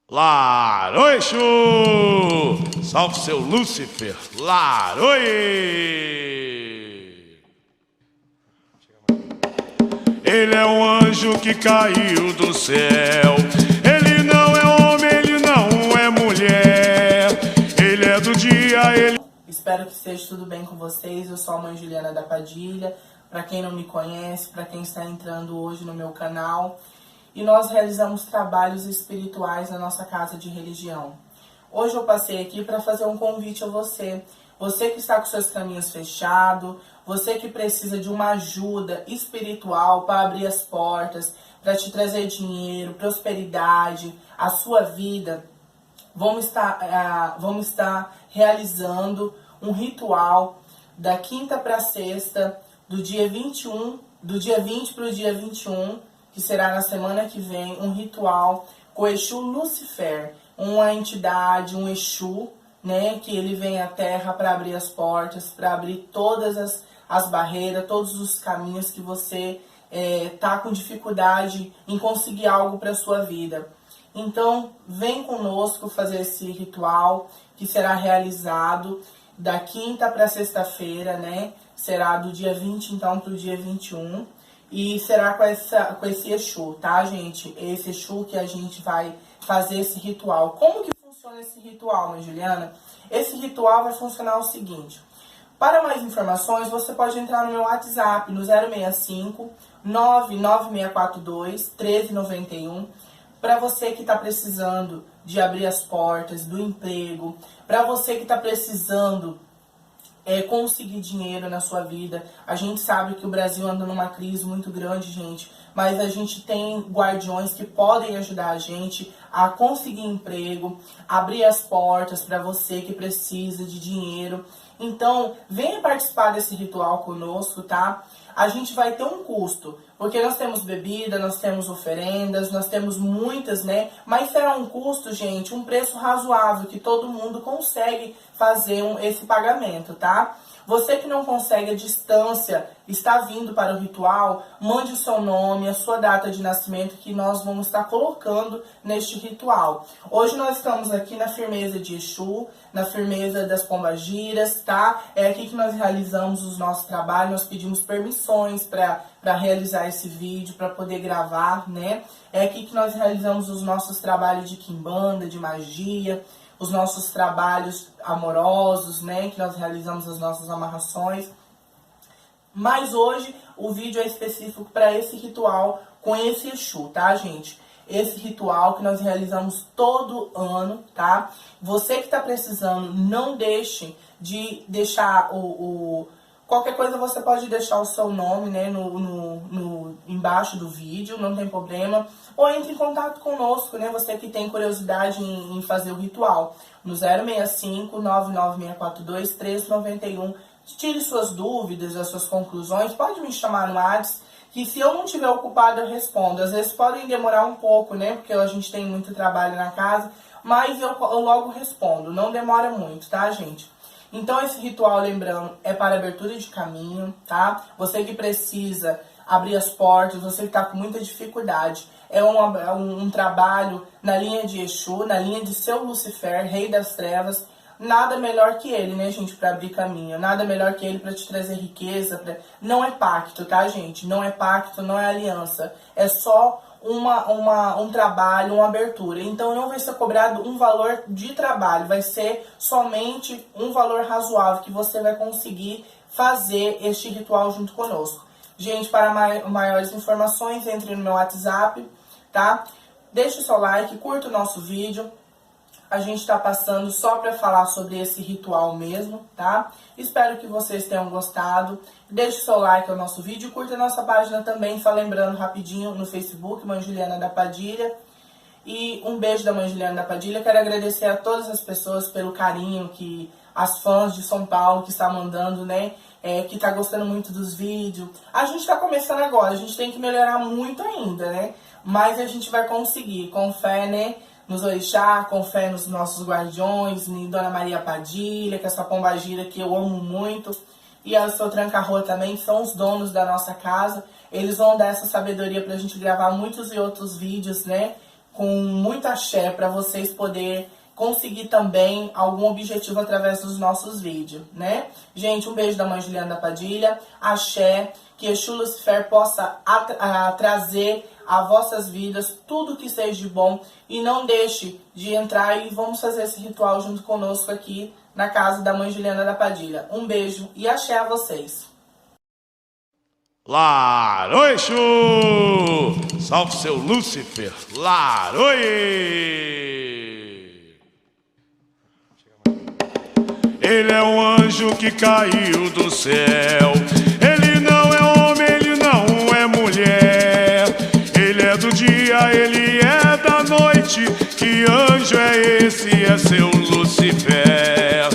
Laroixo! Salve seu Lúcifer! Laroi! Ele é um anjo que caiu do céu. Ele não é homem, ele não é mulher. Ele é do dia, ele... Espero que esteja tudo bem com vocês. Eu sou a mãe Juliana da Padilha. Para quem não me conhece, para quem está entrando hoje no meu canal, e nós realizamos trabalhos espirituais na nossa casa de religião. Hoje eu passei aqui para fazer um convite a você. Você que está com seus caminhos fechados, você que precisa de uma ajuda espiritual para abrir as portas, para te trazer dinheiro, prosperidade, a sua vida. Vamos estar realizando um ritual da quinta para sexta, do dia 20 para o dia 21, que será na semana que vem, um ritual com o Exu Lúcifer, uma entidade, um Exu, né, que ele vem à Terra para abrir as portas, para abrir todas as barreiras, todos os caminhos que você tá com dificuldade em conseguir algo para sua vida. Então, vem conosco fazer esse ritual que será realizado da quinta para sexta-feira, né? Será do dia 20, então, para o dia 21. E será com esse Exu, tá, gente? Esse Exu que a gente vai fazer esse ritual. Como que funciona esse ritual, mãe Juliana? Esse ritual vai funcionar o seguinte. Para mais informações, você pode entrar no meu WhatsApp, no 065 99642 1391. Para você que está precisando de abrir as portas do emprego, para você que está precisando conseguir dinheiro na sua vida. A gente sabe que o Brasil anda numa crise muito grande, gente, mas a gente tem guardiões que podem ajudar a gente a conseguir emprego, abrir as portas para você que precisa de dinheiro. Então, venha participar desse ritual conosco, tá? A gente vai ter um custo, porque nós temos bebida, nós temos oferendas, nós temos muitas, né? Mas será um custo, gente, um preço razoável, que todo mundo consegue fazer esse pagamento, tá? Você que não consegue a distância, está vindo para o ritual, mande o seu nome, a sua data de nascimento, que nós vamos estar colocando neste ritual. Hoje nós estamos aqui na firmeza de Exu, na firmeza das Pombagiras, tá? É aqui que nós realizamos os nossos trabalhos, nós pedimos permissões para realizar esse vídeo, para poder gravar, né? É aqui que nós realizamos os nossos trabalhos de quimbanda, de magia, os nossos trabalhos amorosos, né, que nós realizamos as nossas amarrações. Mas hoje o vídeo é específico para esse ritual com esse Exu, tá, gente? Esse ritual que nós realizamos todo ano, tá? Você que está precisando, não deixe de deixar qualquer coisa você pode deixar o seu nome, né, embaixo do vídeo, não tem problema. Ou entre em contato conosco, né, você que tem curiosidade em fazer o ritual. No 065 99642 1391. Tire suas dúvidas, as suas conclusões. Pode me chamar no WhatsApp, que se eu não estiver ocupada eu respondo. Às vezes podem demorar um pouco, né, porque a gente tem muito trabalho na casa. Mas eu logo respondo, não demora muito, tá, gente? Então esse ritual, lembrando, é para abertura de caminho, tá? Você que precisa abrir as portas, você que está com muita dificuldade. É um trabalho na linha de Exu, na linha de seu Lúcifer, rei das trevas. Nada melhor que ele, né, gente, para abrir caminho. Nada melhor que ele para te trazer riqueza. Não é pacto, tá, gente? Não é pacto, não é aliança. É só um trabalho, uma abertura. Então não vai ser cobrado um valor de trabalho, vai ser somente um valor razoável que você vai conseguir fazer este ritual junto conosco. Gente, para maiores informações, entre no meu WhatsApp, tá? Deixe o seu like, curta o nosso vídeo. A gente está passando só para falar sobre esse ritual mesmo, tá? Espero que vocês tenham gostado. Deixe o seu like ao nosso vídeo, curta a nossa página também, só lembrando rapidinho, no Facebook, Mãe Juliana da Padilha. E um beijo da Mãe Juliana da Padilha. Quero agradecer a todas as pessoas pelo carinho, que as fãs de São Paulo que estão mandando, né? Que tá gostando muito dos vídeos. A gente tá começando agora, a gente tem que melhorar muito ainda, né? Mas a gente vai conseguir, com fé, né? Nos orixá, com fé nos nossos guardiões, em Dona Maria Padilha, que é essa pombagira que eu amo muito, e a seu Tranca-Rua também, que são os donos da nossa casa. Eles vão dar essa sabedoria pra gente gravar muitos e outros vídeos, né? com muita axé para vocês poderem conseguir também algum objetivo através dos nossos vídeos, né? Gente, um beijo da mãe Juliana da Padilha, axé, que Exu Lucifer possa trazer a vossas vidas tudo que seja de bom e não deixe de entrar e vamos fazer esse ritual junto conosco aqui na casa da mãe Juliana da Padilha. Um beijo e axé a vocês. Laroi, Exu! Salve seu Lúcifer! Laroi! Ele é um anjo que caiu do céu. Ele não é homem, ele não é mulher. Ele é do dia, ele é da noite. Que anjo é esse? É seu Lucifer.